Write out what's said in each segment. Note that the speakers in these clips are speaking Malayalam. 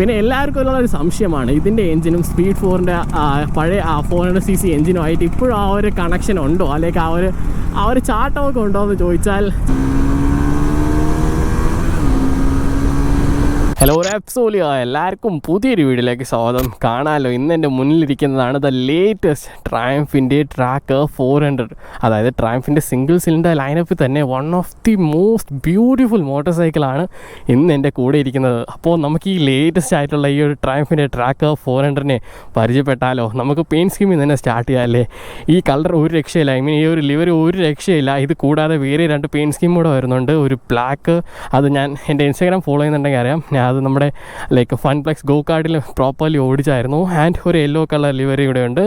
പിന്നെ എല്ലാവർക്കും ഉള്ള ഒരു സംശയമാണ് ഇതിൻ്റെ എഞ്ചിനും സ്പീഡ് 4ൻ്റെ പഴയ 400cc എഞ്ചിനുമായിട്ട് ഇപ്പോഴും ആ ഒരു കണക്ഷൻ ഉണ്ടോ, അല്ലെങ്കിൽ ആ ഒരു ചാട്ടമൊക്കെ ഉണ്ടോ എന്ന് ചോദിച്ചാൽ ഹലോ റെപ്സോലിയ, എല്ലാവർക്കും പുതിയൊരു വീഡിയോയിലേക്ക് സ്വാഗതം. കാണാമല്ലോ, ഇന്ന് എൻ്റെ മുന്നിലിരിക്കുന്നതാണ് ദ ലേറ്റസ്റ്റ് ട്രയംഫിൻ്റെ ട്രാക്കർ 400. അതായത് ട്രയംഫിൻ്റെ സിംഗിൾ സിലിണ്ടർ ലൈനപ്പിൽ തന്നെ one of the most beautiful motor സൈക്കിളാണ് ഇന്ന് എൻ്റെ കൂടെ ഇരിക്കുന്നത്. അപ്പോൾ നമുക്ക് ഈ ലേറ്റസ്റ്റ് ആയിട്ടുള്ള ഈ ഒരു ട്രയംഫിൻ്റെ ട്രാക്കർ 400നെ പരിചയപ്പെട്ടാലോ? നമുക്ക് പെയിൻറ്റ് സ്കീമിൽ തന്നെ സ്റ്റാർട്ട് ചെയ്യാമല്ലേ? ഈ കളർ ഒരു രക്ഷയില്ല, ഈ ഒരു ലിവർ ഒരു രക്ഷയില്ല. ഇത് കൂടാതെ വേറെ 2 പെയിൻറ്റ് സ്കീം കൂടെ വരുന്നുണ്ട്. ഒരു ബ്ലാക്ക്, അത് ഞാൻ എൻ്റെ ഇൻസ്റ്റാഗ്രാം ഫോളോ ചെയ്യുന്നുണ്ടെങ്കിൽ അറിയാം, അത് നമ്മുടെ ലൈക്ക് ഫൺപ്ലെക്സ് ഗോ കാർഡിൽ പ്രോപ്പർലി ഓടിച്ചായിരുന്നു. ആൻഡ് ഒരു യെല്ലോ കളർ ലിവറി ഇവിടെ ഉണ്ട്.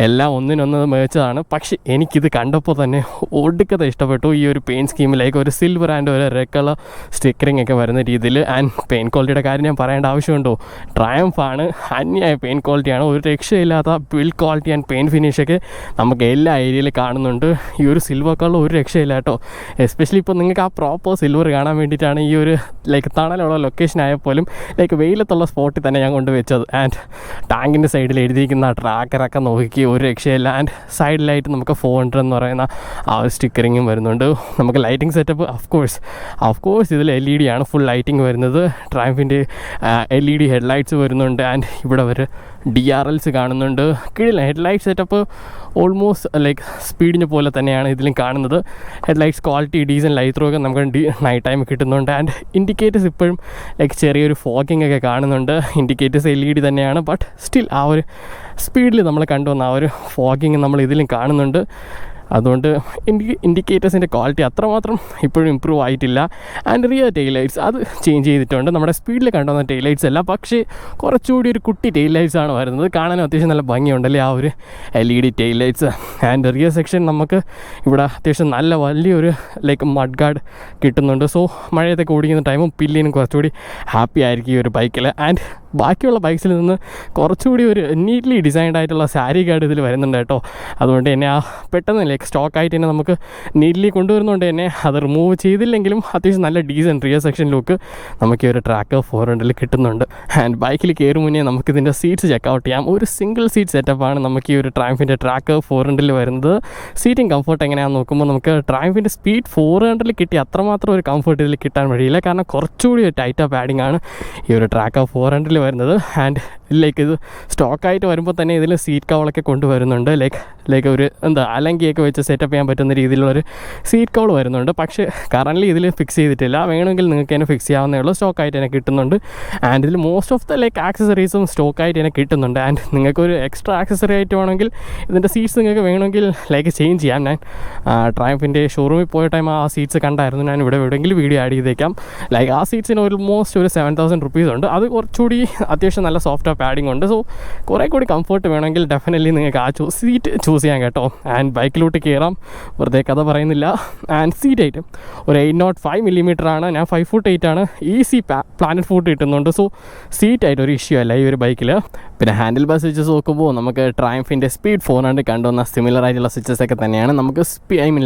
എല്ലാം ഒന്നിനൊന്ന് മേച്ചതാണ്. പക്ഷേ എനിക്കിത് കണ്ടപ്പോൾ തന്നെ ഒടുക്കത്തെ ഇഷ്ടപ്പെട്ടു. ഈ ഒരു പെയിൻറ്റ് സ്കീമിലേക്ക് ഒരു സിൽവർ ആൻഡ് ഒരു റെഡ് കളർ സ്റ്റിക്കറിങ് ഒക്കെ വരുന്ന രീതിയിൽ. ആൻഡ് പെയിൻറ്റ് ക്വാളിറ്റിയുടെ കാര്യം ഞാൻ പറയേണ്ട ആവശ്യമുണ്ടോ? ട്രയംഫാണ്, അന്യായ പെയിൻറ്റ് ക്വാളിറ്റിയാണ്, ഒരു രക്ഷയില്ലാത്ത ബിൽഡ് ക്വാളിറ്റി ആൻഡ് പെയിൻറ്റ് ഫിനിഷൊക്കെ നമുക്ക് എല്ലാ ഏരിയയിലും കാണുന്നുണ്ട്. ഈ ഒരു സിൽവർ കളർ ഒരു രക്ഷയില്ല കേട്ടോ. എസ്പെഷ്യലി ഇപ്പോൾ നിങ്ങൾക്ക് ആ പ്രോപ്പർ സിൽവർ കാണാൻ വേണ്ടിയിട്ടാണ് ഈ ഒരു ലൈക്ക് തണലുള്ള ലൊക്കേഷൻ പോലും ലൈക്ക് വെയിലത്തുള്ള സ്പോട്ടിൽ തന്നെ ഞാൻ കൊണ്ടുവച്ചത്. ആൻഡ് ടാങ്കിൻ്റെ സൈഡിൽ എഴുതിയിരിക്കുന്ന ട്രാക്കറൊക്കെ നോക്കി ഒരു രക്ഷയില്ല. ആൻഡ് സൈഡിലായിട്ട് നമുക്ക് 400 എന്ന് പറയുന്ന ആ ഒരു സ്റ്റിക്കറിങ്ങും വരുന്നുണ്ട്. നമുക്ക് ലൈറ്റിംഗ് സെറ്റപ്പ് ഓഫ് കോഴ്സ് ഇതിൽ LED ആണ് ഫുൾ ലൈറ്റിംഗ് വരുന്നത്. ട്രയംഫിൻ്റെ LED ഹെഡ്ലൈറ്റ്സ് വരുന്നുണ്ട്. ആൻഡ് ഇവിടെ ഒരു DRLs കാണുന്നുണ്ട്. കീഴിൽ ഹെഡ്ലൈറ്റ് സെറ്റപ്പ് ഓൾമോസ്റ്റ് ലൈക്ക് സ്പീഡിന് പോലെ തന്നെയാണ് ഇതിലും കാണുന്നത്. Headlights quality decent light through ഒക്കെ നമുക്ക് നൈറ്റ് ടൈം കിട്ടുന്നുണ്ട്. ആൻഡ് ഇൻഡിക്കേറ്റേഴ്സ് ഇപ്പോഴും ലൈക്ക് ചെറിയൊരു ഫോഗിങ് ഒക്കെ കാണുന്നുണ്ട്. ഇൻഡിക്കേറ്റേഴ്സ് LED തന്നെയാണ്, ബട്ട് സ്റ്റിൽ ആ ഒരു സ്പീഡിൽ നമ്മൾ കണ്ടുവന്ന ആ ഒരു ഫോഗിങ് നമ്മൾ ഇതിലും കാണുന്നുണ്ട്. അതുകൊണ്ട് ഇൻഡിക്കേറ്റേഴ്സിൻ്റെ ക്വാളിറ്റി അത്രമാത്രം ഇപ്പോഴും ഇമ്പ്രൂവ് ആയിട്ടില്ല. ആൻഡ് റിയർ ടെയിൽ അത് ചേഞ്ച് ചെയ്തിട്ടുണ്ട്. നമ്മുടെ സ്പീഡിൽ കണ്ടുവന്ന ടെയിൽ ലൈറ്റ്സ് അല്ല, പക്ഷേ കുറച്ചുകൂടി ഒരു കുട്ടി ടെയിൽ ലൈറ്റ്സ് ആണ് വരുന്നത്. കാണാനും അത്യാവശ്യം നല്ല ഭംഗിയുണ്ടല്ലേ ആ ഒരു LED tail lights. And rear section നമുക്ക് ഇവിടെ അത്യാവശ്യം നല്ല വലിയൊരു ലൈക്ക് മഡ് ഗാർഡ് കിട്ടുന്നുണ്ട്. സോ മഴയത്തൊക്കെ ഓടിക്കുന്ന ടൈമും പില്ലിനും കുറച്ചുകൂടി ഹാപ്പി ആയിരിക്കും ഈ ഒരു ബൈക്കിൽ. ആൻഡ് ബാക്കിയുള്ള ബൈക്സിൽ നിന്ന് കുറച്ചുകൂടി ഒരു നീറ്റ്ലി ഡിസൈൻഡ് ആയിട്ടുള്ള സാരി ഗാർഡ് ഇതിൽ വരുന്നുണ്ട് കേട്ടോ. അതുകൊണ്ട് തന്നെ ആ പെട്ടെന്ന് ലൈക്ക് സ്റ്റോക്കായിട്ട് തന്നെ നമുക്ക് നീറ്റ്ലി കൊണ്ടുവരുന്നതുകൊണ്ട് തന്നെ അത് റിമൂവ് ചെയ്തില്ലെങ്കിലും അത്യാവശ്യം നല്ല ഡീസൻറ്റ് റിയർ സെക്ഷൻ ലുക്ക് നമുക്ക് ഈ ഒരു ട്രാക്കർ 400 കിട്ടുന്നുണ്ട്. ആൻഡ് ബൈക്കിൽ കയറും മുന്നേ നമുക്കിതിൻ്റെ സീറ്റ്സ് ചെക്കൗട്ട് ചെയ്യാം. ഒരു സിംഗിൾ സീറ്റ് സെറ്റപ്പാണ് നമുക്ക് ഈ ഒരു ട്രയംഫിൻ്റെ ട്രാക്കർ 400 വരുന്നത്. സീറ്റിംഗ് കംഫർട്ട് എങ്ങനെയാണെന്ന് നോക്കുമ്പോൾ നമുക്ക് ട്രയംഫിൻ്റെ സ്പീഡ് 400 കിട്ടി അത്രമാത്രം ഒരു കംഫർട്ട് ഇതിൽ കിട്ടാൻ വഴിയില്ല. കാരണം കുറച്ചുകൂടി ഒരു ടൈറ്റാ പാഡിംഗ് ആണ് ഈ ഒരു ട്രാക്കർ 400 വരുന്നത്. ആൻഡ് ലൈക്ക് ഇത് സ്റ്റോക്കായിട്ട് വരുമ്പോൾ തന്നെ ഇതിൽ സീറ്റ് കവളൊക്കെ കൊണ്ടുവരുന്നുണ്ട്. ലൈക്ക് ഒരു അലങ്കിയൊക്കെ വെച്ച് സെറ്റപ്പ് ചെയ്യാൻ പറ്റുന്ന രീതിയിലുള്ളൊരു സീറ്റ് കവൾ വരുന്നുണ്ട്. പക്ഷേ കറൻ്റ്ലി ഇതിൽ ഫിക്സ് ചെയ്തിട്ടില്ല. വേണമെങ്കിൽ നിങ്ങൾക്ക് തന്നെ ഫിക്സ് ചെയ്യാവുന്നേ ഉള്ളൂ. സ്റ്റോക്കായിട്ട് തന്നെ കിട്ടുന്നുണ്ട്. ആൻഡ് ഇതിൽ മോസ്റ്റ് ഓഫ് ദ ലൈക്ക് ആക്സസറീസും സ്റ്റോക്കായിട്ട് തന്നെ കിട്ടുന്നുണ്ട്. ആൻഡ് നിങ്ങൾക്കൊരു എക്സ്ട്രാ ആക്സസറി ആയിട്ട് വേണമെങ്കിൽ ഇതിൻ്റെ സീറ്റ്സ് നിങ്ങൾക്ക് വേണമെങ്കിൽ ലൈക്ക് ചേഞ്ച് ചെയ്യാം. ഞാൻ ട്രയംഫിൻ്റെ ഷോറൂമിൽ പോയ ടൈം ആ സീറ്റ്സ് കണ്ടായിരുന്നു. ഞാൻ ഇവിടെ എവിടെയെങ്കിലും വീഡിയോ ആഡ് ചെയ്തേക്കാം. ലൈക്ക് ആ സീറ്റ്സിന് ഓൾമോസ്റ്റ് ഒരു 7,000 rupees ഉണ്ട്. അത് കുറച്ചുകൂടി അത്യാവശ്യം നല്ല സോഫ്റ്റ് പാഡിംഗ് ഉണ്ട്. സോ കുറേ കൂടി കംഫർട്ട് വേണമെങ്കിൽ ഡെഫിനറ്റ്ലി നിങ്ങൾക്ക് ആ സീറ്റ് ചൂസ് ചെയ്യാം കേട്ടോ. ആൻഡ് ബൈക്കിലോട്ട് കയറാം, വെറുതെ കഥ പറയുന്നില്ല. ആൻഡ് സീറ്റ് ഹൈറ്റ് ഒരു 805 mm ആണ്. ഞാൻ 5'8" ആണ്. ഈസി പ്ലാനറ്റ് ഫുഡ് കിട്ടുന്നുണ്ട്. സോ സീറ്റ് ആയിട്ട് ഒരു ഇഷ്യൂ അല്ല ഈ ഒരു ബൈക്കിൽ. പിന്നെ ഹാൻഡിൽ ബാർ സ്വിച്ചസ് നോക്കുമ്പോൾ നമുക്ക് ട്രയംഫിൻ്റെ സ്പീഡ് 400 കണ്ടുവന്ന സിമിലർ ആയിട്ടുള്ള സ്വിച്ചസ് ഒക്കെ തന്നെയാണ്. നമുക്ക്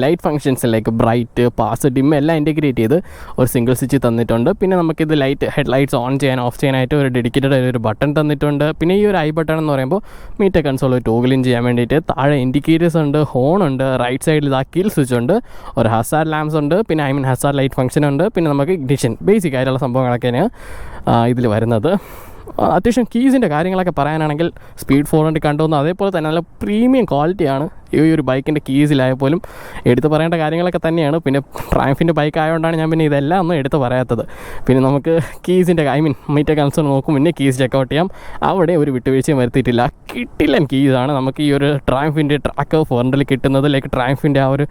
light functions like bright, pass, dim എല്ലാം ഇൻറ്റഗ്രേറ്റ് ചെയ്ത് ഒരു സിംഗിൾ സ്വിച്ച് തന്നിട്ടുണ്ട്. പിന്നെ നമുക്കിത് ഹെഡ് ലൈറ്റ്സ് ഓൺ ചെയ്യാൻ ഓഫ് ചെയ്യാനായിട്ട് ഒരു ഡെഡിക്കേറ്റഡ് ഒരു ബട്ടൺ തന്നിട്ടുണ്ട്. പിന്നെ ഈ ഒരു ബട്ടൺ എന്ന് പറയുമ്പോൾ മീറ്റർ കൺസോൾ ടോഗിളിൻ ചെയ്യാൻ വേണ്ടിയിട്ട്. താഴെ ഇൻഡിക്കേറ്റേഴ്സ് ഉണ്ട്, ഹോൺ ഉണ്ട്, റൈറ്റ് സൈഡിൽ കിൽ സ്വിച്ച് ഉണ്ട്, ഒരു ഹസാർഡ് ലാംപ്സ് ഉണ്ട്, പിന്നെ ഹസാർഡ് ലൈറ്റ് ഫംഗ്ഷൻ ഉണ്ട്. പിന്നെ നമുക്ക് ഇഗ്നിഷൻ ബേസിക് ആയിട്ടുള്ള സംഭവങ്ങളൊക്കെയാണ് ഇതിൽ വരുന്നത്. അത്യാവശ്യം കീസിൻ്റെ കാര്യങ്ങളൊക്കെ പറയാനാണെങ്കിൽ സ്പീഡ് 400 കണ്ടുവന്നു. അതേപോലെ തന്നെ നല്ല പ്രീമിയം ക്വാളിറ്റിയാണ് ഈ ഒരു ബൈക്കിൻ്റെ കീസിലായാൽ പോലും. എടുത്ത് പറയേണ്ട കാര്യങ്ങളൊക്കെ തന്നെയാണ്. പിന്നെ ട്രയംഫിൻ്റെ ബൈക്ക് ആയതുകൊണ്ടാണ് ഞാൻ പിന്നെ ഇതെല്ലാം ഒന്നും എടുത്ത് പറയാത്തത്. പിന്നെ നമുക്ക് കീസിൻ്റെ മീറ്റർ കൺസോൾ നോക്കും മുന്നേ കീസ് ചെക്കൗട്ട് ചെയ്യാം. അവിടെ ഒരു വിട്ടുവീഴ്ചയും വരുത്തിയിട്ടില്ല. കിട്ടില്ലൻ കീസാണ് നമുക്ക് ഈ ഒരു ട്രയംഫിൻ്റെ ട്രാക്കർ 400 കിട്ടുന്നത്. ലൈക്ക് ട്രയംഫിൻ്റെ ആ ഒരു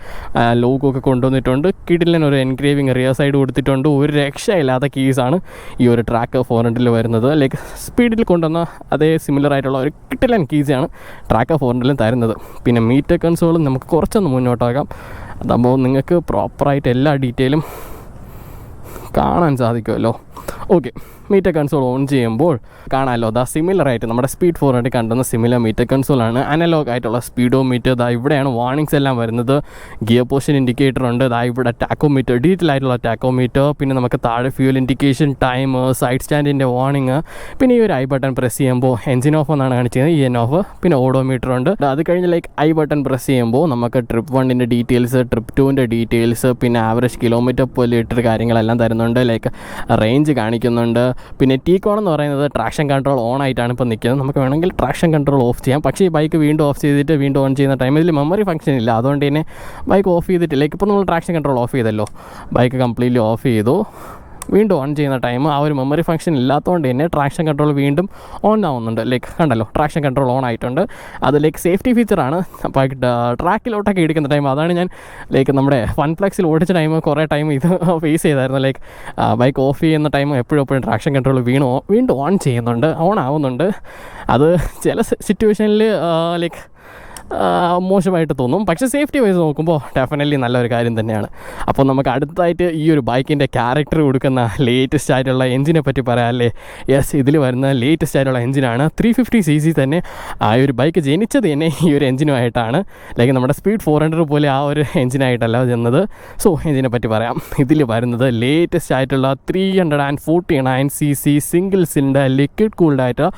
ലോഗോ ഒക്കെ കൊണ്ടുവന്നിട്ടുണ്ട്. കിട്ടില്ലൻ ഒരു എൻഗ്രേവിങ് റിയർ സൈഡ് കൊടുത്തിട്ടുണ്ട്. ഒരു രക്ഷയില്ലാത്ത കീസാണ് ഈ ഒരു ട്രാക്കർ 400 വരുന്നത്. ലൈക്ക് സ്പീഡിൽ കൊണ്ടുവന്ന അതേ സിമിലർ ആയിട്ടുള്ള ഒരു കിട്ടില്ലൻ കീസാണ് ട്രാക്കർ 400 തരുന്നത്. പിന്നെ മീറ്റർ കൺസോളും നമുക്ക് കുറച്ചൊന്ന് മുന്നോട്ടാക്കാം. അതാകുമ്പോൾ നിങ്ങൾക്ക് പ്രോപ്പറായിട്ട് എല്ലാ ഡീറ്റെയിലും കാണാൻ സാധിക്കുമല്ലോ. ഓക്കെ, മീറ്റർ കൺസോൾ ഓൺ ചെയ്യുമ്പോൾ കാണാമല്ലോ ദാ സിമിലർ ആയിട്ട് നമ്മുടെ സ്പീഡ് 400 കണ്ടുന്ന സിമിലർ മീറ്റർ കൺസോളാണ്. അനലോഗ് ആയിട്ടുള്ള സ്പീഡോ മീറ്റർ. ദാ ഇവിടെയാണ് വാർണിംഗ്സ് എല്ലാം വരുന്നത്. ഗിയർ പൊസിഷൻ ഇൻഡിക്കേറ്റർ ഉണ്ട്. ദാ ഇവിടെ ടാക്കോമീറ്റർ, ഡീറ്റെയിൽ ആയിട്ടുള്ള ടാക്കോമീറ്റർ. പിന്നെ നമുക്ക് താഴെ ഫ്യൂൽ ഇൻഡിക്കേഷൻ, ടൈം, സൈഡ് സ്റ്റാൻഡിൻ്റെ വാർണിംഗ്. പിന്നെ ഈ ഒരു ഐ ബട്ടൺ പ്രസ് ചെയ്യുമ്പോൾ എൻജിൻ ഓഫ് എന്നാണ് കാണിക്കുന്നത്, EN ഓഫ്. പിന്നെ ഓഡോമീറ്റർ ഉണ്ട്. അത് കഴിഞ്ഞ് ഐ ബട്ടൺ പ്രസ് ചെയ്യുമ്പോൾ നമുക്ക് ട്രിപ്പ് 1ൻ്റെ ഡീറ്റെയിൽസ്, ട്രിപ്പ് 2ൻ്റെ ഡീറ്റെയിൽസ്, പിന്നെ ആവറേജ് കിലോമീറ്റർ പെർ ലിറ്റർ കാര്യങ്ങളെല്ലാം തരുന്നുണ്ട്. റേഞ്ച് കാണിക്കുന്നുണ്ട്. പിന്നെ T-Con എന്ന് പറയുന്നത് ട്രാക്ഷൻ കൺട്രോൾ ഓൺ ആയിട്ടാണ് ഇപ്പോൾ നിൽക്കുന്നത്. നമുക്ക് വേണമെങ്കിൽ ട്രാക്ഷൻ കൺട്രോൾ ഓഫ് ചെയ്യാം. പക്ഷേ ഈ ബൈക്ക് വീണ്ടും ഓഫ് ചെയ്തിട്ട് വീണ്ടും ഓൺ ചെയ്യുന്ന ടൈം ഇതിൽ മെമ്മറി ഫംഗ്ഷൻ ഇല്ല. അതുകൊണ്ട് തന്നെ ബൈക്ക് ഓഫ് ചെയ്തിട്ട് ഇപ്പോൾ നമ്മൾ ട്രാക്ഷൻ കൺട്രോൾ ഓഫ് ചെയ്തല്ലോ, ബൈക്ക് കംപ്ലീറ്റ്ലി ഓഫ് ചെയ്തു, വീണ്ടും ഓൺ ചെയ്യുന്ന ടൈം ആ ഒരു മെമ്മറി ഫംഗ്ഷൻ ഇല്ലാത്തതുകൊണ്ട് തന്നെ ട്രാക്ഷൻ കൺട്രോൾ വീണ്ടും ഓൺ ആവുന്നുണ്ട്. കണ്ടല്ലോ, ട്രാക്ഷൻ കൺട്രോൾ ഓൺ ആയിട്ടുണ്ട്. അത് സേഫ്റ്റി ഫീച്ചറാണ്. അപ്പോൾ ട്രാക്കിലോട്ടൊക്കെ ഇടിക്കുന്ന ടൈം അതാണ് ഞാൻ നമ്മുടെ ഫൺപ്ലെക്സിൽ ഓടിച്ച ടൈം കുറേ ടൈം ഇത് ഫേസ് ചെയ്തായിരുന്നു. ബൈക്ക് ഓഫ് ചെയ്യുന്ന ടൈം എപ്പോഴും ട്രാക്ഷൻ കൺട്രോൾ വീണ്ടും ഓൺ ചെയ്യുന്നുണ്ട്, ഓൺ ആവുന്നുണ്ട്. അത് ചില സിറ്റുവേഷനിൽ മോശമായിട്ട് തോന്നും. പക്ഷേ സേഫ്റ്റി വൈസ് നോക്കുമ്പോൾ ഡെഫിനറ്റ്ലി നല്ലൊരു കാര്യം തന്നെയാണ്. അപ്പോൾ നമുക്ക് അടുത്തായിട്ട് ഈ ഒരു ബൈക്കിൻ്റെ ക്യാരക്ടർ കൊടുക്കുന്ന ലേറ്റസ്റ്റ് ആയിട്ടുള്ള എഞ്ചിനെ പറ്റി പറയാം അല്ലേ. യെസ്, ഇതിൽ വരുന്ന ലേറ്റസ്റ്റ് ആയിട്ടുള്ള എഞ്ചിനാണ്. 350cc തന്നെ ആ ഒരു ബൈക്ക് ജനിച്ചത് തന്നെ ഈ ഒരു എഞ്ചിനുമായിട്ടാണ്. നമ്മുടെ സ്പീഡ് 400 പോലെ ആ ഒരു എഞ്ചിനായിട്ടല്ല ചെന്നത്. സോ എഞ്ചിനെ പറ്റി പറയാം. ഇതിൽ വരുന്നത് ലേറ്റസ്റ്റ് ആയിട്ടുള്ള 349cc single cylinder liquid cooled ആയിട്ട്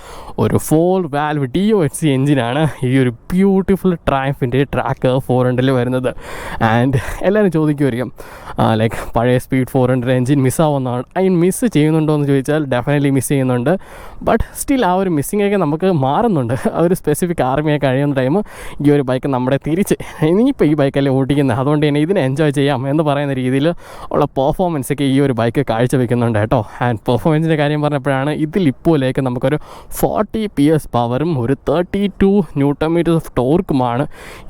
ഒരു 4 വാൽവ് DOHC എഞ്ചിനാണ് ഈ ഒരു ബ്യൂട്ടിഫുൾ ട്രയംഫിൻ്റെ ട്രാക്ക് 400 വരുന്നത്. ആൻഡ് എല്ലാവരും ചോദിക്കുമായിരിക്കും പഴയ സ്പീഡ് 400 എഞ്ചിൻ മിസ്സാവുന്നതാണ്, മിസ്സ് ചെയ്യുന്നുണ്ടോ എന്ന് ചോദിച്ചാൽ ഡെഫിനറ്റ്ലി മിസ് ചെയ്യുന്നുണ്ട്. ബട്ട് സ്റ്റിൽ ആ ഒരു മിസ്സിങ്ങൊക്കെ നമുക്ക് മാറുന്നുണ്ട്. ആ ഒരു സ്പെസിഫിക് ആർമിയൊക്കെ കഴിയുന്ന ടൈം ഈ ഒരു ബൈക്ക് നമ്മുടെ തിരിച്ച് ഇനിയിപ്പോൾ ഈ ബൈക്കല്ലേ ഓടിക്കുന്നത്, അതുകൊണ്ട് തന്നെ ഇതിനെ എൻജോയ് ചെയ്യാം എന്ന് പറയുന്ന രീതിയിൽ ഉള്ള പെർഫോമൻസൊക്കെ ഈ ഒരു ബൈക്ക് കാഴ്ചവെക്കുന്നുണ്ട് കേട്ടോ. ആൻഡ് പെർഫോമൻസിൻ്റെ കാര്യം പറഞ്ഞപ്പോഴാണ് ഇതിലിപ്പോൾ നമുക്കൊരു 40 PS പവറും ഒരു 32 Nm ഓഫ് ടോർക്കുമാണ്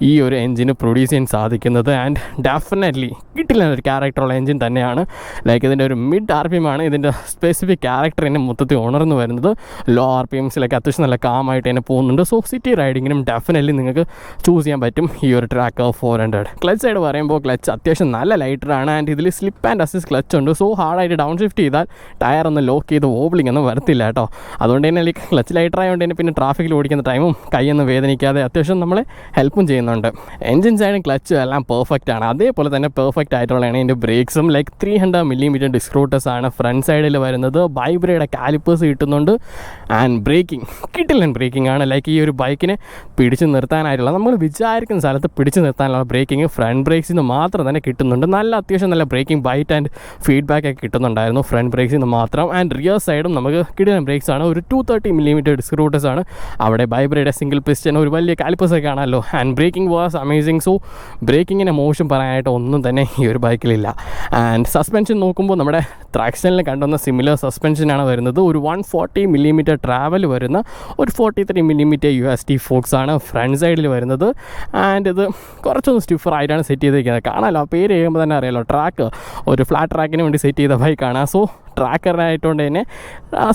ഈ ഒരു എഞ്ചിന് പ്രൊഡ്യൂസ് ചെയ്യാൻ സാധിക്കുന്നത്. ആൻഡ് ഡെഫിനറ്റ്ലി കിട്ടില്ല ഒരു ക്യാരക്ടറുള്ള എഞ്ചിൻ തന്നെയാണ്. ഇതിൻ്റെ ഒരു മിഡ് RPM ആണ് ഇതിൻ്റെ സ്പെസിഫിക് ക്യാരക്ടറിനെ മൊത്തത്തിൽ ഉണർന്നു വരുന്നത്. ലോ RPMസിലൊക്കെ അത്യാവശ്യം നല്ല കാമായിട്ട് തന്നെ പോകുന്നുണ്ട്. സോ സിറ്റി റൈഡിങ്ങിനും ഡെഫിനറ്റ്ലി നിങ്ങൾക്ക് ചൂസ് ചെയ്യാൻ പറ്റും ഈ ഒരു ട്രാക്ക് 400. ക്ലച്ച് സൈഡ് പറയുമ്പോൾ ക്ലച്ച് അത്യാവശ്യം നല്ല ലൈറ്ററാണ്. ആൻഡ് ഇതിൽ സ്ലിപ്പ് ആൻഡ് അസിസ്റ്റ് ക്ലച്ച് ഉണ്ട്. സോ ഹാർഡായിട്ട് ഡൗൺ ഷിഫ്റ്റ് ചെയ്താൽ ടയർ ഒന്ന് ലോക്ക് ചെയ്ത് വോബ്ലിംഗ് ഒന്നും വരത്തില്ല കേട്ടോ. അതുകൊണ്ട് തന്നെ ക്ലച്ച് ലൈറ്റർ ആയതുകൊണ്ട് തന്നെ പിന്നെ ട്രാഫിക്കിൽ ഓടിക്കുന്ന ടൈമും കൈയൊന്നും വേദനിക്കാതെ അത്യാവശ്യം നമ്മളെ ഹെൽപ്പും ചെയ്യുന്നുണ്ട്. എൻജിൻ സൈഡും ക്ലച്ചും എല്ലാം പെർഫെക്റ്റ് ആണ്. അതേപോലെ തന്നെ പെർഫെക്റ്റ് ആയിട്ടുള്ളതാണ് ഇതിൻ്റെ ബ്രേക്സും. 300mm ഡിസ്ക് റൂട്ടേഴ്സ് ആണ് ഫ്രണ്ട് സൈഡിൽ വരുന്നത്. വൈബ്രയുടെ കാലിപ്പേഴ്സ് കിട്ടുന്നുണ്ട്. ആൻഡ് ബ്രേക്കിംഗ് കിട്ടില്ല ബ്രേക്കിംഗ് ആണ്. ഈ ഒരു ബൈക്കിനെ പിടിച്ച് നിർത്താനായിട്ടുള്ള നമ്മൾ വിചാരിക്കുന്ന സ്ഥലത്ത് പിടിച്ച് നിർത്താനുള്ള ബ്രേക്കിംഗ് ഫ്രണ്ട് ബ്രേക്സിൽ നിന്ന് മാത്രം തന്നെ കിട്ടുന്നുണ്ട്. അത്യാവശ്യം നല്ല ബ്രേക്കിംഗ് ബൈറ്റ് ആൻഡ് ഫീഡ്ബാക്ക് ഒക്കെ കിട്ടുന്നുണ്ടായിരുന്നു ഫ്രണ്ട് ബ്രേക്സിൽ നിന്ന് മാത്രം. ആൻഡ് റിയർ സൈഡും നമുക്ക് കിട്ടുന്ന ബ്രേക്സ് ആണ്. ഒരു 230mm ഡിസ്ക് റൂട്ടേഴ്സ് ആണ്. അവിടെ വൈബ്രയുടെ സിംഗിൾ പിസ്റ്റൺ, ഒരു വലിയ കാലിപ്പേഴ്സ് ഒക്കെ കാണാമല്ലോ. And braking was amazing. So ബ്രേക്കിങ്ങിനെ മോശം പറയാനായിട്ട് ഒന്നും തന്നെ ഈ ഒരു ബൈക്കിലില്ല. ആൻഡ് സസ്പെൻഷൻ നോക്കുമ്പോൾ നമ്മുടെ ട്രാക്ഷനിൽ കണ്ടുവന്ന സിമിലർ സസ്പെൻഷനാണ് വരുന്നത്. ഒരു 140mm ട്രാവൽ വരുന്ന ഒരു 43mm USD ഫോക്സ് ആണ് ഫ്രണ്ട് സൈഡിൽ വരുന്നത്. ആൻഡ് ഇത് കുറച്ചൊന്ന് സ്റ്റിഫറായിട്ടാണ് സെറ്റ് ചെയ്തിരിക്കുന്നത്. കാണാമല്ലോ, ആ പേര് ചെയ്യുമ്പോൾ തന്നെ അറിയാമല്ലോ, ട്രാക്ക് ഒരു ഫ്ലാറ്റ് ട്രാക്കിന് വേണ്ടി സെറ്റ് ചെയ്ത ബൈക്കാണ്. സോ ട്രാക്കറായതുകൊണ്ട് തന്നെ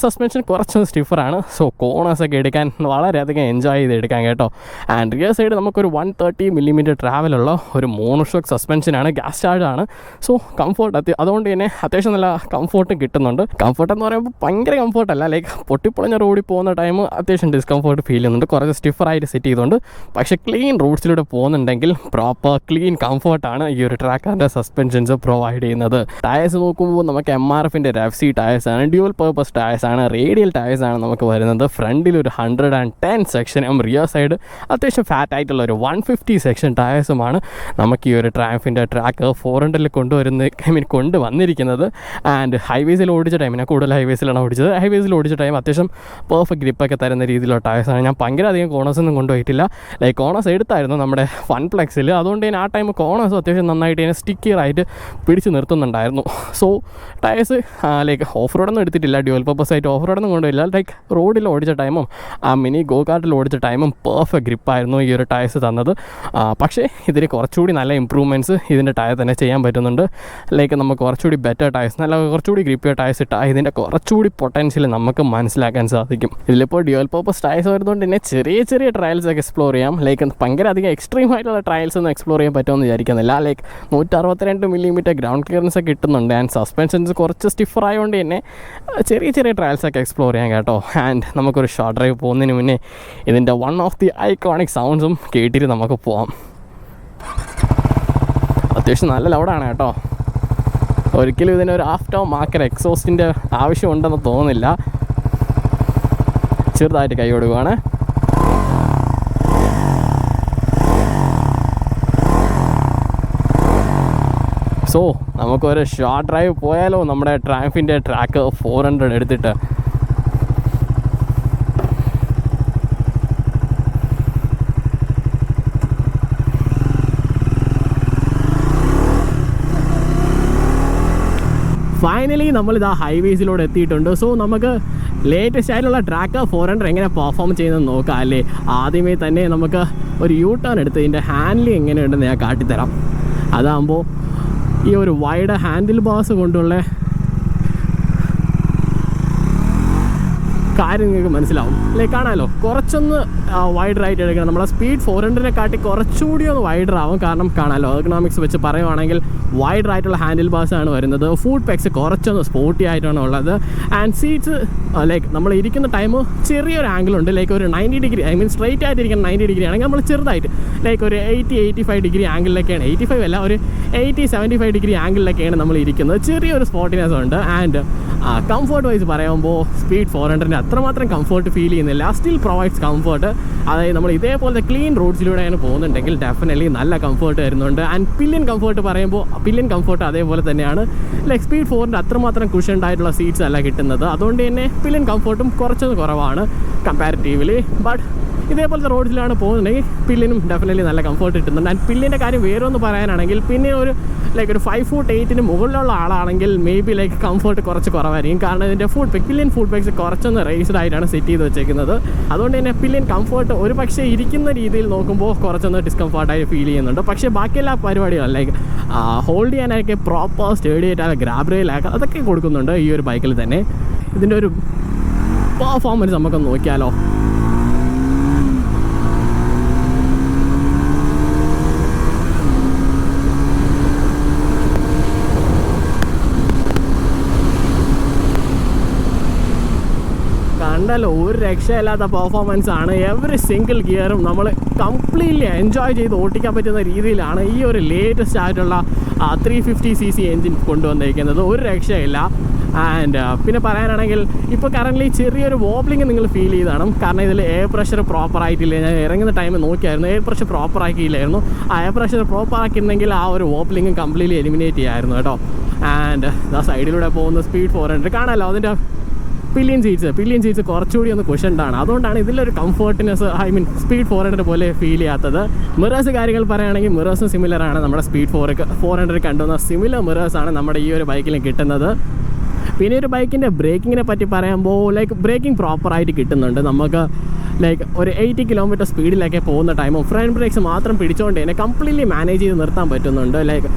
സസ്പെൻഷൻ കുറച്ചൊന്ന് സ്റ്റിഫറാണ്. സോ കോണേഴ്സൊക്കെ എടുക്കാൻ വളരെയധികം എൻജോയ് ചെയ്ത് എടുക്കാൻ കേട്ടോ. ആൻഡ് റിയർ സൈഡ് നമുക്കൊരു 130mm ട്രാവലുള്ള ഒരു മോണോഷോക്ക് സസ്പെൻഷനാണ്. ഗ്യാസ് ചാർജാണ്. സോ കംഫോർട്ട് അതുകൊണ്ട് തന്നെ അത്യാവശ്യം നല്ല കംഫോർട്ടും കിട്ടുന്നുണ്ട്. കംഫോർട്ട് എന്ന് പറയുമ്പോൾ ഭയങ്കര കംഫോർട്ടല്ല, പൊട്ടിപ്പൊളഞ്ഞ റോഡിൽ പോകുന്ന ടൈം അത്യാവശ്യം ഡിസ്കംഫോർട്ട് ഫീൽ ചെയ്യുന്നുണ്ട്. കുറച്ച് സ്റ്റിഫറായിട്ട് സെറ്റ് ചെയ്തുകൊണ്ട്. പക്ഷേ ക്ലീൻ റൂട്ട്സിലൂടെ പോകുന്നുണ്ടെങ്കിൽ പ്രോപ്പർ ക്ലീൻ കംഫോർട്ടാണ് ഈ ഒരു ട്രാക്കറിൻ്റെ സസ്പെൻഷൻസ് പ്രൊവൈഡ് ചെയ്യുന്നത്. ടയേഴ്സ് നോക്കുമ്പോൾ നമുക്ക് MRFൻ്റെ FC ടയേഴ്സാണ്. ഡ്യുവൽ പർപ്പസ് ടയേഴ്സാണ്. റേഡിയൽ ടയേഴ്സാണ് നമുക്ക് വരുന്നത്. ഫ്രണ്ടിൽ ഒരു 110 സെക്ഷനും റിയർ സൈഡ് അത്യാവശ്യം ഫാറ്റ് ആയിട്ടുള്ള ഒരു 150 സെക്ഷൻ ടയേഴ്സുമാണ് നമുക്ക് ഈ ഒരു ട്രയംഫിൻ്റെ ട്രാക്ക് 400 കൊണ്ടുവന്നിരിക്കുന്നത്. ആൻഡ് ഹൈവേസിൽ ഓടിച്ച ടൈം, ഞാൻ കൂടുതൽ ഹൈവേസിലാണ് ഓടിച്ചത്. ഹൈവേസിൽ ഓടിച്ച ടൈം അത്യാവശ്യം പെർഫെക്റ്റ് ഗ്രിപ്പൊക്കെ തരുന്ന രീതിയിലുള്ള ടയേഴ്സാണ്. ഞാൻ ഭയങ്കര അധികം കോണേഴ്സൊന്നും കൊണ്ടുപോയിട്ടില്ല. കോണേഴ്സ് എടുത്തായിരുന്നു നമ്മുടെ ഫൺപ്ലെക്സിൽ. അതുകൊണ്ട് തന്നെ ആ ടൈം കോണേഴ്സും അത്യാവശ്യം നന്നായിട്ട് തന്നെ സ്റ്റിക്കിയറായിട്ട് പിടിച്ച് നിർത്തുന്നുണ്ടായിരുന്നു. സോ ടയേഴ്സ് ഓഫ് റോഡൊന്നും എടുത്തിട്ടില്ല, ഡ്യുവൽ പർപ്പസ് ആയിട്ട് ഓഫ് റോഡൊന്നും കൊണ്ടുപോയില്ല. റോഡിൽ ഓടിച്ച ടൈമും ആ മിനി ഗോ കാർട്ടിൽ ഓടിച്ച ടൈമും പെർഫെക്റ്റ് ഗ്രിപ്പായിരുന്നു ഈ ഒരു ടയേഴ്സ് തന്നത്. പക്ഷേ ഇതിന് കുറച്ചുകൂടി നല്ല ഇമ്പ്രൂവ്മെൻറ്റ്സ് ഇതിൻ്റെ ടയർ തന്നെ ചെയ്യാൻ പറ്റുന്നുണ്ട്. നമുക്ക് കുറച്ചുകൂടി ബെറ്റർ ടയേഴ്സ്, കുറച്ചുകൂടി ഗ്രിപ്പിയ ടയേഴ്സ് ഇട്ടാൽ ഇതിൻ്റെ കുറച്ചുകൂടി പൊട്ടൻഷ്യൽ നമുക്ക് മനസ്സിലാക്കാൻ സാധിക്കും. ഇതിലിപ്പോൾ ഡ്യുവൽ പർപ്പസ് ടയേഴ്സ് വരുന്നതുകൊണ്ട് തന്നെ ചെറിയ ചെറിയ ട്രയൽസ് ഒക്കെ എക്സ്പ്ലോർ ചെയ്യാം. ഭയങ്കര അധികം എക്സ്ട്രീം ആയിട്ടുള്ള ട്രയൽസ് ഒന്നും എക്സ്പ്ലോർ ചെയ്യാൻ പറ്റുമെന്ന് വിചാരിക്കുന്നില്ല. 162mm ഗ്രൗണ്ട് ക്ലിയറൻസ് ഒക്കെ കിട്ടുന്നുണ്ട്. ആൻഡ് സസ്പെൻഷൻസ് കുറച്ച് സ്റ്റിഫർ ഓഫർ ആയതുകൊണ്ട് തന്നെ ചെറിയ ചെറിയ ട്രയൽസൊക്കെ എക്സ്പ്ലോർ ചെയ്യാം കേട്ടോ. ആൻഡ് നമുക്കൊരു ഷോർട്ട് ഡ്രൈവ് പോകുന്നതിന് മുന്നേ ഇതിൻ്റെ വൺ ഓഫ് ദി ഐക്കോണിക് സൗണ്ട്സും കേട്ടിട്ട് നമുക്ക് പോവാം. അത്യാവശ്യം നല്ല ലൗഡാണ് കേട്ടോ. ഒരിക്കലും ഇതിനൊരു ആഫ്റ്റർ മാർക്കറ്റ് എക്സോസ്റ്റിൻ്റെ ആവശ്യമുണ്ടെന്ന് തോന്നുന്നില്ല. ചെറുതായിട്ട് കൈ കൊടുക്കുകയാണ്. സോ നമുക്കൊരു ഷോർട്ട് ഡ്രൈവ് പോയാലോ നമ്മുടെ ട്രയംഫിൻ്റെ ട്രാക്ക് 400 എടുത്തിട്ട്. ഫൈനലി നമ്മളിതാ ഹൈവേസിലൂടെ എത്തിയിട്ടുണ്ട്. സോ നമുക്ക് ലേറ്റസ്റ്റ് ആയിട്ടുള്ള ട്രാക്ക് 400 എങ്ങനെ പെർഫോം ചെയ്യുന്നത് നോക്കാം അല്ലേ. ആദ്യമേ തന്നെ നമുക്ക് ഒരു യൂ ടേൺ എടുത്ത് ഇതിൻ്റെ ഹാൻഡിലിംഗ് എങ്ങനെയുണ്ടെന്ന് ഞാൻ കാട്ടിത്തരാം. അതാകുമ്പോൾ ഈ ഒരു വൈഡ് ഹാൻഡിൽ ബാർസ് കൊണ്ടുള്ള കാര്യം നിങ്ങൾക്ക് മനസ്സിലാവും അല്ലേ. കാണാമല്ലോ കുറച്ചൊന്ന് വൈഡറായിട്ട് എടുക്കണം. നമ്മളെ സ്പീഡ് 400-നെ കാട്ടി കുറച്ചുകൂടി ഒന്ന് വൈഡറാവും. കാരണം കാണാമല്ലോ എക്കണോമിക്സ് വെച്ച് പറയുവാണെങ്കിൽ വൈഡറായിട്ടുള്ള ഹാൻഡിൽ ബാർസാണ് വരുന്നത്. ഫുഡ് പെക്സ് കുറച്ചൊന്ന് സ്പോർട്ടി ആയിട്ടാണ് ഉള്ളത്. ആൻഡ് സീറ്റ്സ് ലൈക്ക് നമ്മൾ ഇരിക്കുന്ന ടൈം ചെറിയൊരു ആംഗിളുണ്ട്. ലൈക്ക് ഒരു 90 ഡിഗ്രി, ഐ മീൻ സ്ട്രൈറ്റ് ആയിട്ടിരിക്കുന്ന 90 ഡിഗ്രി ആണെങ്കിൽ നമ്മൾ ചെറുതായിട്ട് ലൈക്ക് ഒരു 80-85 ഡിഗ്രി ആംഗിളിലൊക്കെയാണ്, 85 അല്ല ഒരു 80-75 ഡിഗ്രി ആംഗിളിലൊക്കെയാണ് നമ്മൾ ഇരിക്കുന്നത്. ചെറിയൊരു സ്പോട്ടിനെസ് ഉണ്ട്. ആൻഡ് കംഫർട്ട് വൈസ് പറയുമ്പോൾ സ്പീഡ് 400-ന് അത്രമാത്രം കംഫർട്ട് ഫീൽ ചെയ്യുന്നില്ല. Still provides comfort. അതായത് നമ്മൾ ഇതേപോലത്തെ ക്ലീൻ റോഡ്സിലൂടെയാണ് പോകുന്നുണ്ടെങ്കിൽ ഡെഫിനറ്റ്ലി നല്ല കംഫർട്ട് വരുന്നുണ്ട്. ആൻഡ് പില്ലിയൻ കംഫർട്ട് പറയുമ്പോൾ പില്ലിയൻ കംഫർട്ട് അതേപോലെ തന്നെയാണ്. ലൈക്ക് സ്പീഡ് 400 അത്രമാത്രം കുഷൻഡ് ആയിട്ടുള്ള സീറ്റ്സ് അല്ല കിട്ടുന്നത്. അതുകൊണ്ട് തന്നെ പില്ലിയൻ കംഫർട്ടും കുറച്ചൊന്ന് കുറവാണ് കമ്പാരിറ്റീവ്ലി. ബട്ട് ഇതേപോലത്തെ റോഡ്സിലാണ് പോകുന്നുണ്ടെങ്കിൽ പില്ലിനും ഡെഫിനറ്റ്ലി നല്ല കംഫർട്ട് കിട്ടുന്നുണ്ട്. ആൻഡ് പില്ലിൻ്റെ കാര്യം വേറെ ഒന്ന് പറയാനാണെങ്കിൽ പിന്നെ ഒരു ലൈക്ക് ഒരു 5'8" മുകളിലുള്ള ആളാണെങ്കിൽ മേ ബി ലൈക്ക് കംഫർട്ട് കുറച്ച് കുറവായിരിക്കും. കാരണം ഇതിൻ്റെ പില്ലിയൻ ഫുഡ് പെക്സ് കുറച്ചൊന്ന് റേസ്ഡ് ആയിട്ടാണ് സെറ്റ് ചെയ്ത് വെച്ചേക്കുന്നത്. അതുകൊണ്ട് തന്നെ പില്ലിയൻ കംഫർട്ട് ഒരു പക്ഷേ ഇരിക്കുന്ന രീതിയിൽ നോക്കുമ്പോൾ കുറച്ചൊന്ന് ഡിസ്കംഫർട്ടായി ഫീൽ ചെയ്യുന്നുണ്ട്. പക്ഷേ ബാക്കിയെല്ലാ പരിപാടികളും ലൈക്ക് ഹോൾഡ് ചെയ്യാനൊക്കെ പ്രോപ്പർ സ്റ്റേഡി ആയിട്ട് ഗ്രാബ് റെയിലൊക്കെ അതൊക്കെ കൊടുക്കുന്നുണ്ട് ഈ ഒരു ബൈക്കിൽ തന്നെ. ഇതിൻ്റെ ഒരു പെർഫോമൻസ് നമുക്കൊന്ന് നോക്കിയാലോ. കണ്ടല്ലോ ഒരു രക്ഷയില്ലാത്ത പെർഫോമൻസ് ആണ്. എവറി സിംഗിൾ ഗിയറും നമ്മൾ കംപ്ലീറ്റ്ലി എൻജോയ് ചെയ്ത് ഓടിക്കാൻ പറ്റുന്ന രീതിയിലാണ് ഈ ഒരു ലേറ്റസ്റ്റ് ആയിട്ടുള്ള 350cc എൻജിൻ കൊണ്ടുവന്നിരിക്കുന്നത്. ഒരു രക്ഷയില്ല. ആൻഡ് പിന്നെ പറയാനാണെങ്കിൽ ഇപ്പോൾ കറൻ്റ്ലി ചെറിയൊരു വോബ്ലിങ് നിങ്ങൾ ഫീൽ ചെയ്താണ്. കാരണം ഇതിൽ എയർ പ്രഷർ പ്രോപ്പറായിട്ടില്ല. ഞാൻ ഇറങ്ങുന്ന ടൈമിൽ നോക്കിയായിരുന്നു, എയർ പ്രഷർ പ്രോപ്പറാക്കിയില്ലായിരുന്നു. ആ എയർ പ്രഷർ പ്രോപ്പറാക്കിയിരുന്നെങ്കിൽ ആ ഒരു വോബ്ലിങ് കംപ്ലീറ്റ്ലി എലിമിനേറ്റ് ചെയ്യായിരുന്നു കേട്ടോ. ആൻഡ് ആ സൈഡിലൂടെ പോകുന്ന സ്പീഡ് 400 കാണാമല്ലോ. അതിൻ്റെ പില്ലിയൻ സീറ്റ്സ് കുറച്ചുകൂടി ഒന്ന് കുഷൻഡാണ്. അതുകൊണ്ടാണ് ഇതിലൊരു കംഫർട്ട്നെസ് ഐ മീൻ സ്പീഡ് 400 പോലെ ഫീൽ ചെയ്യാത്തത്. മിറേഴ്സ് കാര്യങ്ങൾ പറയുകയാണെങ്കിൽ മിറേഴ്സും സിമിലറാണ്. നമ്മുടെ സ്പീഡ് 400 കണ്ടുവന്ന സിമിലർ മിറേഴ്സാണ് നമ്മുടെ ഈ ഒരു ബൈക്കിലും കിട്ടുന്നത്. പിന്നെ ഒരു ബൈക്കിൻ്റെ ബ്രേക്കിങ്ങിനെ പറ്റി പറയുമ്പോൾ ലൈക്ക് ബ്രേക്കിംഗ് പ്രോപ്പറായിട്ട് കിട്ടുന്നുണ്ട്. നമുക്ക് ലൈക്ക് ഒരു 80 കിലോമീറ്റർ സ്പീഡിലൊക്കെ പോകുന്ന ടൈമും ഫ്രണ്ട് ബ്രേക്സ് മാത്രം പിടിച്ചുകൊണ്ട് തന്നെ കംപ്ലീറ്റ്ലി മാനേജ് ചെയ്ത് നിർത്താൻ പറ്റുന്നുണ്ട്. ലൈക്ക്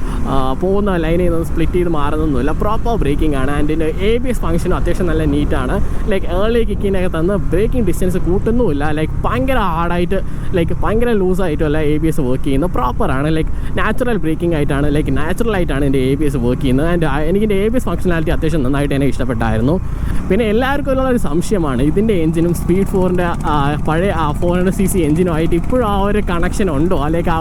പോകുന്ന ലൈനിൽ നിന്ന് സ്പ്ലിറ്റ് ചെയ്ത് മാറുന്നൊന്നുമില്ല, പ്രോപ്പർ ബ്രേക്കിംഗ് ആണ്. ആൻഡ് ഇതിൻ്റെ ABS ഫംഗ്ഷനും അത്യാവശ്യം നല്ല നീറ്റാണ്. ലൈക്ക് ഏർലി കിക്കിനൊക്കെ തന്ന് ബ്രേക്കിംഗ് ഡിസ്റ്റൻസ് കൂട്ടുന്നുമില്ല. ലൈക്ക് ഭയങ്കര ഹാർഡായിട്ട് ലൈക്ക് ഭയങ്കര ലൂസായിട്ടുമല്ല ABS വർക്ക് ചെയ്യുന്നത്, പ്രോപ്പറാണ്. ലൈക്ക് നാച്ചുറൽ ബ്രേക്കിംഗ് ആയിട്ടാണ്, ലൈക്ക് നാച്ചുറലായിട്ടാണ് എൻ്റെ ABS വർക്ക് ചെയ്യുന്നത്. ആൻഡ് എനിക്ക് എൻ്റെ ABS ഫംഗ്ഷനാലിറ്റി അത്യാവശ്യം നന്നായിട്ട് എനിക്ക് ഇഷ്ടപ്പെട്ടായിരുന്നു. പിന്നെ എല്ലാവർക്കും ഉള്ളൊരു സംശയമാണ് ഇതിൻ്റെ എഞ്ചിനും സ്പീഡ് 4ൻ്റെ പഴയ 400cc എഞ്ചിനുമായിട്ട് ഇപ്പോഴും ആ ഒരു കണക്ഷൻ ഉണ്ടോ, അല്ലെങ്കിൽ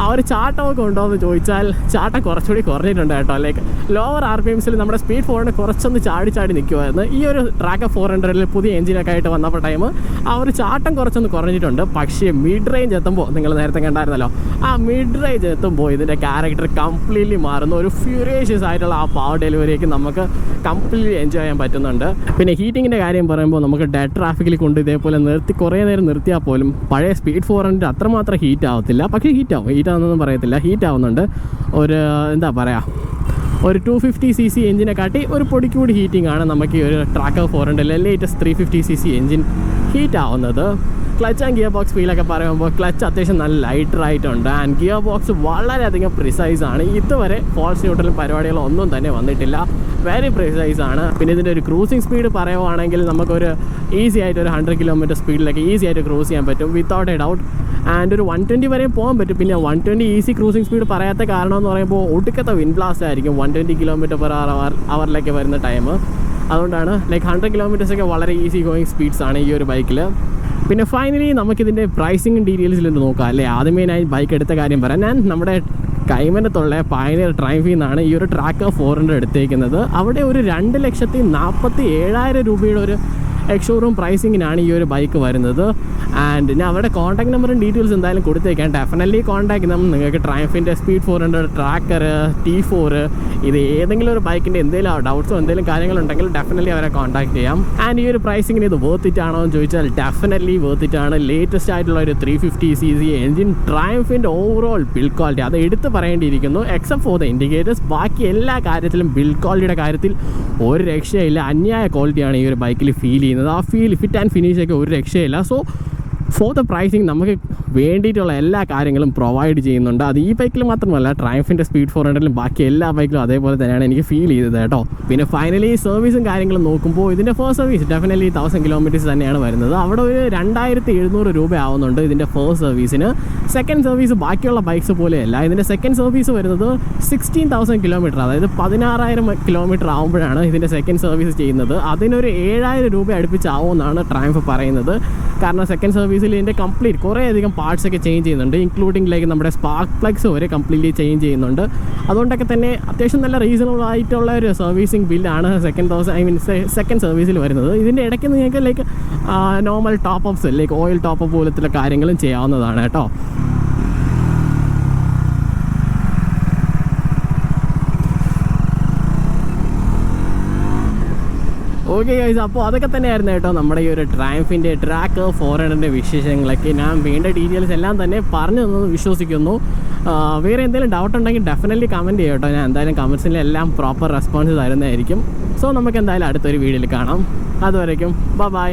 ആ ഒരു ചാട്ടമൊക്കെ ഉണ്ടോ എന്ന് ചോദിച്ചാൽ ചാട്ടം കുറച്ചുകൂടി കുറഞ്ഞിട്ടുണ്ട് കേട്ടോ. ലൈക്ക് ലോവർ RPMസിൽ നമ്മുടെ സ്പീഡ് 400 കുറച്ചൊന്ന് ചാടി നിൽക്കുമായിരുന്നു. ഈ ഒരു ട്രാക്ക് 400-ൽ പുതിയ എഞ്ചിനൊക്കെ ആയിട്ട് വന്നപ്പോൾ ടൈം ആ ഒരു ചാട്ടം കുറച്ചൊന്ന് കുറഞ്ഞിട്ടുണ്ട്. പക്ഷേ മിഡ് റേഞ്ച് എത്തുമ്പോൾ നിങ്ങൾ നേരത്തെ കണ്ടായിരുന്നല്ലോ, ആ മിഡ് റേഞ്ച് എത്തുമ്പോൾ ഇതിൻ്റെ ക്യാരക്ടർ കംപ്ലീറ്റ്ലി മാറുന്നു. ഒരു ഫ്യൂരിയഷ്യസ് ആയിട്ടുള്ള ആ പവർ ഡെലിവറിയൊക്കെ നമുക്ക് കംപ്ലീറ്റ്ലി എൻജോയ് ചെയ്യാൻ പറ്റുന്നുണ്ട്. പിന്നെ ഹീറ്റിങ്ങിൻ്റെ കാര്യം പറയുമ്പോൾ നമുക്ക് ഡെഡ് ട്രാഫിക്കിൽ കൊണ്ട് ഇതേപോലെ കുറേ നേരം നിർത്തിയാൽ പോലും പഴയ സ്പീഡ് 400 അത്രമാത്രം ഹീറ്റ് ആവത്തില്ല. പക്ഷേ ഹീറ്റാവുന്നൊന്നും പറയത്തില്ല, ഹീറ്റ് ആവുന്നുണ്ട്. ഒരു എന്താ പറയുക, ഒരു 250cc എഞ്ചിനെ കാട്ടി ഒരു പൊടിക്കൂടി ഹീറ്റിംഗ് ആണ് നമുക്ക് ഈ ഒരു track 400 latest 350cc engine heat ആവുന്നത്. ക്ലച്ച് ആൻഡ് ഗിയർ ബോക്സ് ഫീലൊക്കെ പറയുമ്പോൾ ക്ലച്ച് അത്യാവശ്യം നല്ല ലൈറ്ററായിട്ടുണ്ട്. ആൻഡ് ഗിയർ ബോക്സ് വളരെയധികം പ്രിസൈസാണ്. ഇതുവരെ ഫോൾസ് ന്യൂട്രൽ പരിപാടികളൊന്നും തന്നെ വന്നിട്ടില്ല. വെരി പ്രിസൈസ് ആണ്. പിന്നെ ഇതിൻ്റെ ഒരു ക്രൂസിങ് സ്പീഡ് പറയുവാണെങ്കിൽ നമുക്കൊരു ഈസി ആയിട്ട് ഒരു 100 km സ്പീഡിലൊക്കെ ഈസി ആയിട്ട് ക്രൂസ് ചെയ്യാൻ പറ്റും വിത്തൗട്ട് എ ഡൗട്ട്. ആൻഡ് ഒരു 120 വരെ പോകാൻ പറ്റും. പിന്നെ 120 ഈസി ക്രൂസിങ് സ്പീഡ് പറയാത്ത കാരണം എന്ന് പറയുമ്പോൾ ഒടുക്കത്തെ വിൻഡ് ബ്ലാസ്റ്റ് ആയിരിക്കും 120 km/h അവറിലൊക്കെ വരുന്ന ടൈം. അതുകൊണ്ടാണ് ലൈക്ക് 100 km ഒക്കെ വളരെ ഈസി ഗോയിങ് സ്പീഡ്സ് ആണ് ഈ ഒരു ബൈക്കിൽ. പിന്നെ ഫൈനലി നമുക്കിതിൻ്റെ പ്രൈസിങ് ഡീറ്റെയിൽസിലൊന്ന് നോക്കാം അല്ലേ. ആദ്യമേ ഞാൻ ബൈക്ക് എടുത്ത കാര്യം പറയാം. ഞാൻ നമ്മുടെ കൈമനത്തുള്ള പയനിയർ ട്രയംഫിൽ നിന്നാണ് ഈ ഒരു ട്രാക്കർ 400 എടുത്തേക്കുന്നത്. അവിടെ ഒരു 2,47,000 രൂപയുടെ ഒരു എക്സ്ഷോറൂം പ്രൈസിങ്ങിനാണ് ഈ ഒരു ബൈക്ക് വരുന്നത്. ആൻഡ് ഞാൻ അവിടെ കോൺടാക്ട് നമ്പറും ഡീറ്റെയിൽസ് എന്തായാലും കൊടുത്തേക്കാം. ഡെഫിനറ്റ്ലി കോൺടാക്ട് ചെയ്താൽ നിങ്ങൾക്ക് ട്രയംഫിൻ്റെ സ്പീഡ് 400, ട്രാക്കർ, T4 ഇത് ഏതെങ്കിലും ഒരു ബൈക്കിൻ്റെ എന്തെങ്കിലും ഡൗട്ട്സോ എന്തെങ്കിലും കാര്യങ്ങളുണ്ടെങ്കിൽ ഡെഫിനറ്റ്ലി അവരെ കോൺടാക്ട് ചെയ്യാം. ആൻഡ് ഈ ഒരു പ്രൈസിങ്ങിന് ഇത് വർത്ത് ഇറ്റ് ആണോ എന്ന് ചോദിച്ചാൽ ഡെഫിനറ്റ്ലി വർത്ത് ഇറ്റ് ആണ്. ലേറ്റസ്റ്റ് ആയിട്ടുള്ള ഒരു 350cc എൻജിൻ, ട്രയംഫിൻ്റെ ഓവറോൾ ബിൽഡ് ക്വാളിറ്റി അത് എടുത്ത് പറയേണ്ടിയിരിക്കുന്നു. എക്സെപ്റ്റ് ഫോർ ദ ഇൻഡിക്കേറ്റേഴ്സ്, ബാക്കി എല്ലാ കാര്യത്തിലും ബിൽഡ് ക്വാളിറ്റിയുടെ കാര്യത്തിൽ ഒരു രക്ഷയില്ല. അന്യായ ക്വാളിറ്റിയാണ് ഈ ഒരു ബൈക്കിൽ ഫീൽ ചെയ്യുന്നത്. ആ ഫിറ്റ് ആൻഡ് ഫിനിഷൊക്കെ ഒരു രക്ഷയില്ല. സോ ഫോർ ദ പ്രൈസിങ് നമുക്ക് വേണ്ടിയിട്ടുള്ള എല്ലാ കാര്യങ്ങളും പ്രൊവൈഡ് ചെയ്യുന്നുണ്ട്. അത് ഈ ബൈക്കിൽ മാത്രമല്ല, ട്രയംഫിൻ്റെ സ്പീഡ് 400ലും ബാക്കി എല്ലാ ബൈക്കിലും അതേപോലെ തന്നെയാണ് എനിക്ക് ഫീൽ ചെയ്തത് കേട്ടോ. പിന്നെ ഫൈനലി സർവീസും കാര്യങ്ങളും നോക്കുമ്പോൾ ഇതിൻ്റെ ഫസ്റ്റ് സർവീസ് ഡെഫിനറ്റ്ലി 1000 km തന്നെയാണ് വരുന്നത്. അവിടെ ഒരു 2,700 രൂപ ആവുന്നുണ്ട് ഇതിൻ്റെ ഫസ്റ്റ് സർവീസിന്. സെക്കൻഡ് സർവീസ് ബാക്കിയുള്ള ബൈക്സ് പോലെയല്ല. ഇതിൻ്റെ സെക്കൻഡ് സർവീസ് വരുന്നത് 16,000 km, അതായത് 16,000 km ആകുമ്പോഴാണ് ഇതിൻ്റെ സെക്കൻഡ് സർവീസ് ചെയ്യുന്നത്. അതിനൊരു 7,000 രൂപ അടുപ്പിച്ചാവുമെന്നാണ് ട്രയംഫ് പറയുന്നത്. കാരണം സെക്കൻഡ് സർവീസിൽ ഇതിൻ്റെ കംപ്ലീറ്റ് കുറേയധികം പാർട്സ് ഒക്കെ ചേഞ്ച് ചെയ്യുന്നുണ്ട്, ഇൻക്ലൂഡിങ് ലൈക്ക് നമ്മുടെ സ്പാർക്ക് പ്ലഗ്സ് വരെ കംപ്ലീറ്റ്ലി ചേഞ്ച് ചെയ്യുന്നുണ്ട്. അതുകൊണ്ടൊക്കെ തന്നെ അത്യാവശ്യം നല്ല റീസണബിൾ ആയിട്ടുള്ള ഒരു സർവീസിങ് ബില്ലാണ് സെക്കൻഡ് സർവീസിൽ വരുന്നത്. ഇതിൻ്റെ ഇടയ്ക്ക് നിങ്ങൾക്ക് like normal top ups like oil top up പോലത്തുള്ള കാര്യങ്ങളും ചെയ്യാവുന്നതാണ് കേട്ടോ. ഓക്കെ ഗൈസ്, അപ്പോൾ അതൊക്കെ തന്നെയായിരുന്നു കേട്ടോ നമ്മുടെ ഈ ഒരു ട്രയംഫിൻ്റെ ട്രാക്കർ 400ൻ്റെ വിശേഷങ്ങളൊക്കെ. ഞാൻ വേണ്ട ഡീറ്റെയിൽസ് എല്ലാം തന്നെ പറഞ്ഞു തന്നത് വിശ്വസിക്കുന്നു. വേറെ എന്തെങ്കിലും ഡൗട്ട് ഉണ്ടെങ്കിൽ ഡെഫിനറ്റ്ലി കമൻറ്റ് ചെയ്യാം കേട്ടോ. ഞാൻ എന്തായാലും കമൻസിലെല്ലാം പ്രോപ്പർ റെസ്പോൺസ് തരുന്നതായിരിക്കും. സോ നമുക്ക് എന്തായാലും അടുത്തൊരു വീഡിയോയിൽ കാണാം. അതുവരേക്കും ബൈ.